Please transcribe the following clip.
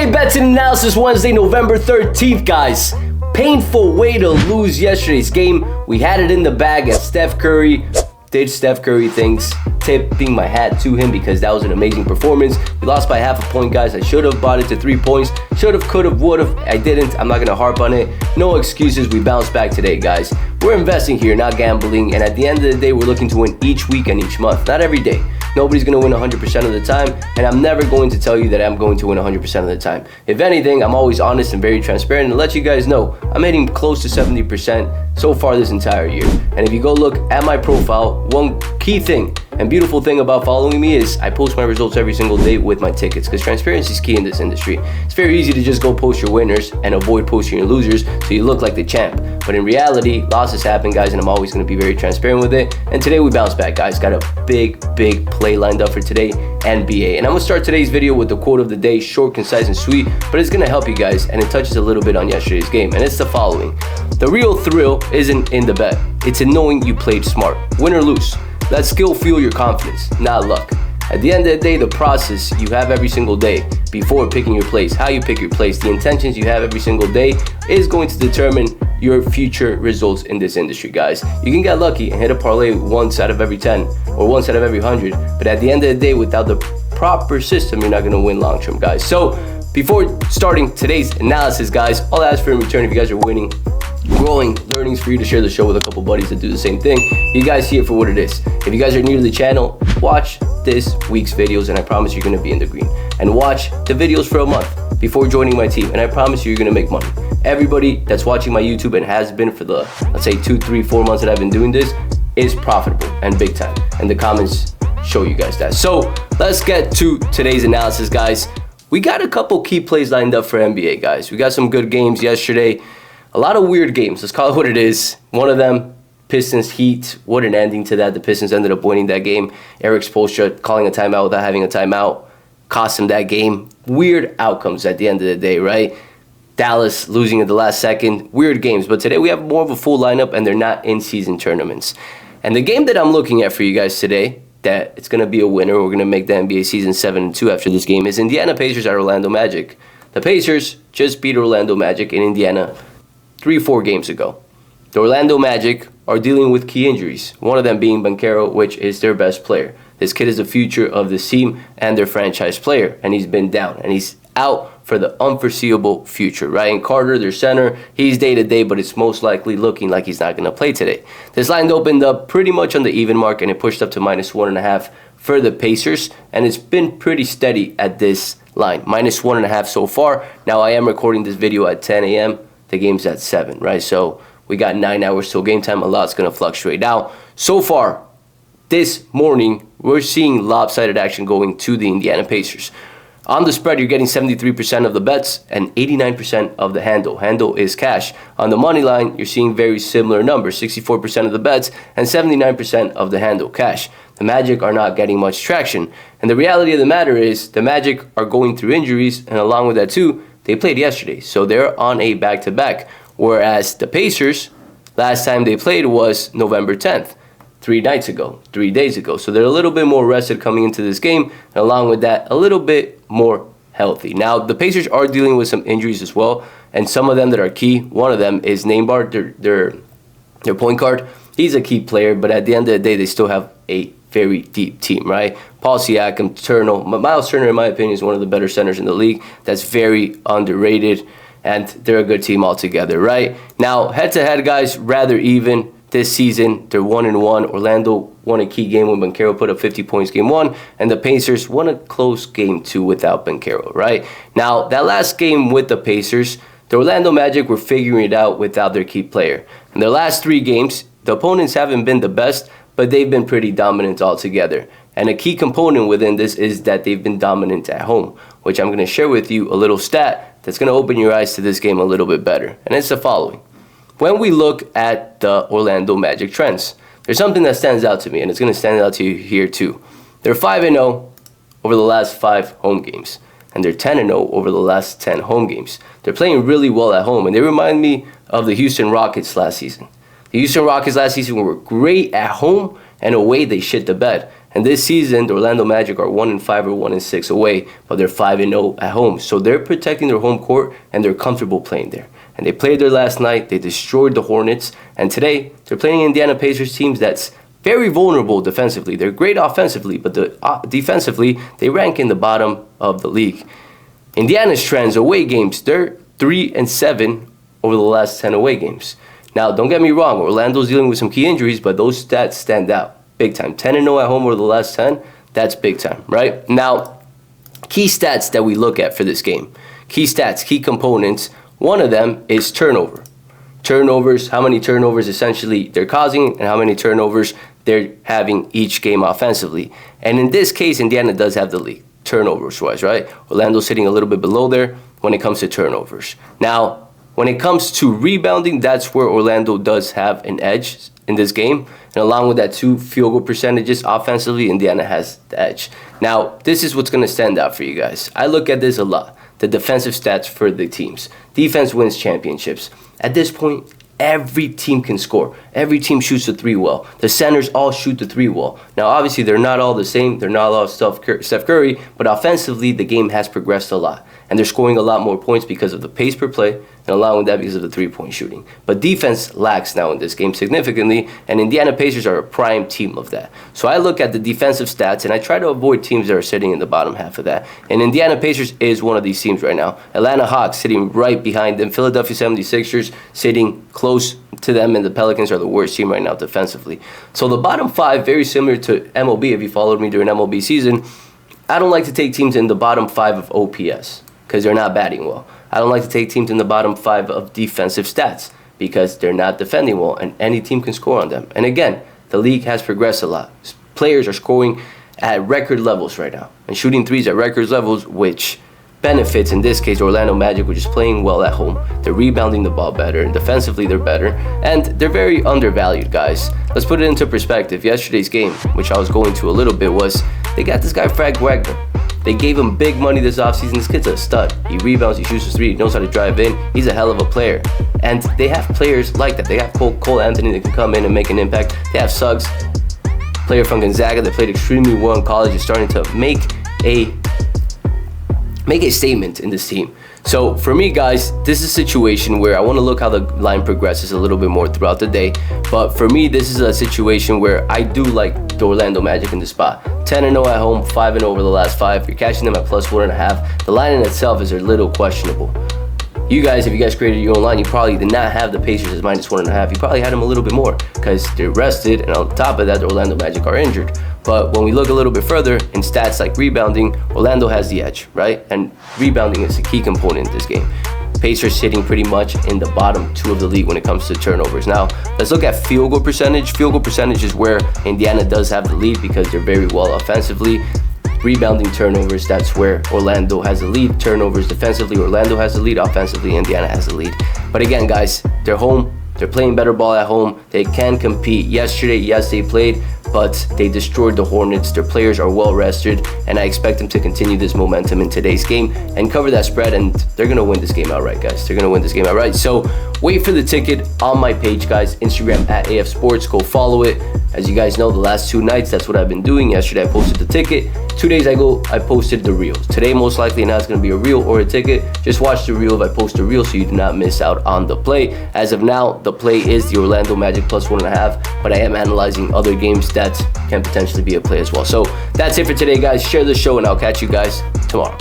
NBA Bets and Analysis Wednesday, November 13th, guys. Painful way to lose yesterday's game. We had it in the bag as Steph Curry did Steph Curry things, tipping my hat to him because that was an amazing performance. We lost by half a point, guys. I should have bought it to 3 points. Should have, could have, would have. I didn't. I'm not going to harp on it. No excuses. We bounced back today, guys. We're investing here, not gambling. And at the end of the day, we're looking to win each week and each month, not every day. Nobody's going to win 100% of the time, and I'm never going to tell you that I'm going to win 100% of the time. If anything, I'm always honest and very transparent and let you guys know I'm hitting close to 70% so far this entire year. And if you go look at my profile, one key thing and beautiful thing about following me is I post my results every single day with my tickets, because transparency is key in this industry. It's very easy to just go post your winners and avoid posting your losers so you look like the champ. But in reality, losses happen, guys, and I'm always going to be very transparent with it. And today we bounced back, guys. Got a big play lined up for today, NBA. And I'm going to start today's video with the quote of the day, short, concise, and sweet, but it's going to help you guys, and it touches a little bit on yesterday's game. And it's the following. The real thrill isn't in the bet. It's in knowing you played smart. Win or lose. Let skill fuel your confidence, not luck. At the end of the day, the process you have every single day before picking your plays, how you pick your plays, the intentions you have every single day is going to determine your future results in this industry, guys. You can get lucky and hit a parlay once out of every 10 or once out of every 100, but at the end of the day, without the proper system, you're not going to win long term, guys. So before starting today's analysis, guys, all I ask for in return, if you guys are winning, growing, learnings for you to share the show with a couple buddies that do the same thing. You guys see it for what it is. If you guys are new to the channel, watch this week's videos and I promise you're going to be in the green. And watch the videos for a month before joining my team and I promise you're going to make money. Everybody that's watching my YouTube and has been for the, let's say 2, 3, 4 months that I've been doing this is profitable and big time. And the comments show you guys that. So let's get to today's analysis, guys. We got a couple key plays lined up for NBA, guys. We got some good games yesterday. A lot of weird games. Let's call it what it is. One of them, Pistons Heat. What an ending to that. The Pistons ended up winning that game. Erik Spoelstra calling a timeout without having a timeout cost him that game. Weird outcomes at the end of the day, right? Dallas losing at the last second. Weird games. But today we have more of a full lineup and they're not in-season tournaments. And the game that I'm looking at for you guys today, that it's going to be a winner, we're going to make the NBA season 7-2 after this game, is Indiana Pacers at Orlando Magic. The Pacers just beat Orlando Magic in Indiana 3-4 games ago. The Orlando Magic are dealing with key injuries, one of them being Banchero, which is their best player. This kid is the future of this team and their franchise player, and he's been down, and he's out for the unforeseeable future. Ryan Carter, their center, he's day-to-day, but it's most likely looking like he's not going to play today. This line opened up pretty much on the even mark, and it pushed up to -1.5 for the Pacers, and it's been pretty steady at this line, -1.5 so far. Now, I am recording this video at 10 a.m., the game's at 7, right? So we got 9 hours till game time. A lot's going to fluctuate. Now, so far, this morning, we're seeing lopsided action going to the Indiana Pacers. On the spread, you're getting 73% of the bets and 89% of the handle. Handle is cash. On the money line, you're seeing very similar numbers, 64% of the bets and 79% of the handle, cash. The Magic are not getting much traction. And the reality of the matter is the Magic are going through injuries, and along with that too, they played yesterday, so they're on a back-to-back. Whereas the Pacers, last time they played was November 10th, 3 nights ago, 3 days ago. So they're a little bit more rested coming into this game, and along with that, a little bit more healthy. Now, the Pacers are dealing with some injuries as well, and some of them that are key. One of them is Nembhard, their point guard. He's a key player, but at the end of the day, they still have a very deep team, right? Paul Siakam, Turner. Miles Turner, in my opinion, is one of the better centers in the league. That's very underrated, and they're a good team altogether, right? Now, head-to-head, guys, rather even this season. They're 1-1. Orlando won a key game when Banchero put up 50 points game 1, and the Pacers won a close game 2 without Banchero, right? Now, that last game with the Pacers, the Orlando Magic were figuring it out without their key player. In their last 3 games, the opponents haven't been the best, but they've been pretty dominant altogether. And a key component within this is that they've been dominant at home, which I'm going to share with you a little stat that's going to open your eyes to this game a little bit better. And it's the following. When we look at the Orlando Magic trends, there's something that stands out to me, and it's going to stand out to you here too. They're 5-0 over the last 5 home games, and they're 10-0 over the last 10 home games. They're playing really well at home, and they remind me of the Houston Rockets last season. The Houston Rockets last season were great at home, and away they shit the bed. And this season, the Orlando Magic are 1-5 or 1-6 away, but they're 5-0 at home. So they're protecting their home court and they're comfortable playing there. And they played there last night. They destroyed the Hornets. And today, they're playing Indiana Pacers teams that's very vulnerable defensively. They're great offensively, but defensively, they rank in the bottom of the league. Indiana's trends, away games, they're 3-7 over the last 10 away games. Now, don't get me wrong, Orlando's dealing with some key injuries, but those stats stand out big time. 10-0 at home over the last 10, that's big time, right? Now, key stats that we look at for this game. Key stats, key components. One of them is turnover. Turnovers, how many turnovers essentially they're causing and how many turnovers they're having each game offensively. And in this case, Indiana does have the lead, turnovers-wise, right? Orlando's sitting a little bit below there when it comes to turnovers. Now, when it comes to rebounding, that's where Orlando does have an edge in this game. And along with that 2 field goal percentages offensively, Indiana has the edge. Now, this is what's going to stand out for you guys. I look at this a lot, the defensive stats for the teams. Defense wins championships. At this point, every team can score. Every team shoots the 3 well. The centers all shoot the 3 well. Now, obviously, they're not all the same. They're not all Steph Curry, but offensively, the game has progressed a lot. And they're scoring a lot more points because of the pace per play, and along with that because of the 3-point shooting. But defense lacks now in this game significantly, and Indiana Pacers are a prime team of that. So I look at the defensive stats, and I try to avoid teams that are sitting in the bottom half of that. And Indiana Pacers is one of these teams right now. Atlanta Hawks sitting right behind them. Philadelphia 76ers sitting close to them, and the Pelicans are the worst team right now defensively. So the bottom 5, very similar to MLB, if you followed me during MLB season, I don't like to take teams in the bottom 5 of OPS because they're not batting well. I don't like to take teams in the bottom 5 of defensive stats because they're not defending well, and any team can score on them. And again, the league has progressed a lot. Players are scoring at record levels right now and shooting threes at record levels, which benefits, in this case, Orlando Magic, which is playing well at home. They're rebounding the ball better, and defensively they're better, and they're very undervalued, guys. Let's put it into perspective. Yesterday's game, which I was going to a little bit, was they got this guy, Frank Wagner. They gave him big money this offseason. This kid's a stud. He rebounds, he shoots the 3, he knows how to drive in. He's a hell of a player. And they have players like that. They have Cole Anthony that can come in and make an impact. They have Suggs, player from Gonzaga that played extremely well in college, is starting to make a statement in this team. So for me, guys, this is a situation where I want to look how the line progresses a little bit more throughout the day. But for me, this is a situation where I do like the Orlando Magic in this spot. 10-0 at home, 5-0 over the last 5. You're catching them at +1.5. The line in itself is a little questionable. You guys, if you guys created your own line, you probably did not have the Pacers as -1.5. You probably had them a little bit more because they're rested, and on top of that, the Orlando Magic are injured. But when we look a little bit further in stats like rebounding, Orlando has the edge, right? And rebounding is a key component in this game. Pacers sitting pretty much in the bottom 2 of the league when it comes to turnovers. Now, let's look at field goal percentage. Field goal percentage is where Indiana does have the lead because they're very well offensively. Rebounding, turnovers, that's where Orlando has the lead. Turnovers defensively, Orlando has the lead. Offensively, Indiana has the lead. But again, guys, they're home. They're playing better ball at home. They can compete. Yesterday, yes, they played, but they destroyed the Hornets. Their players are well rested, and I expect them to continue this momentum in today's game and cover that spread, and they're going to win this game outright, guys. They're going to win this game outright. So wait for the ticket on my page, guys. Instagram at AF Sports. Go follow it. As you guys know, the last 2 nights, that's what I've been doing. Yesterday, I posted the ticket. 2 days ago, I posted the reels. Today, most likely now, it's going to be a reel or a ticket. Just watch the reel if I post a reel so you do not miss out on the play. As of now, the play is the Orlando Magic +1.5, but I am analyzing other games that can potentially be a play as well. So that's it for today, guys. Share the show, and I'll catch you guys tomorrow.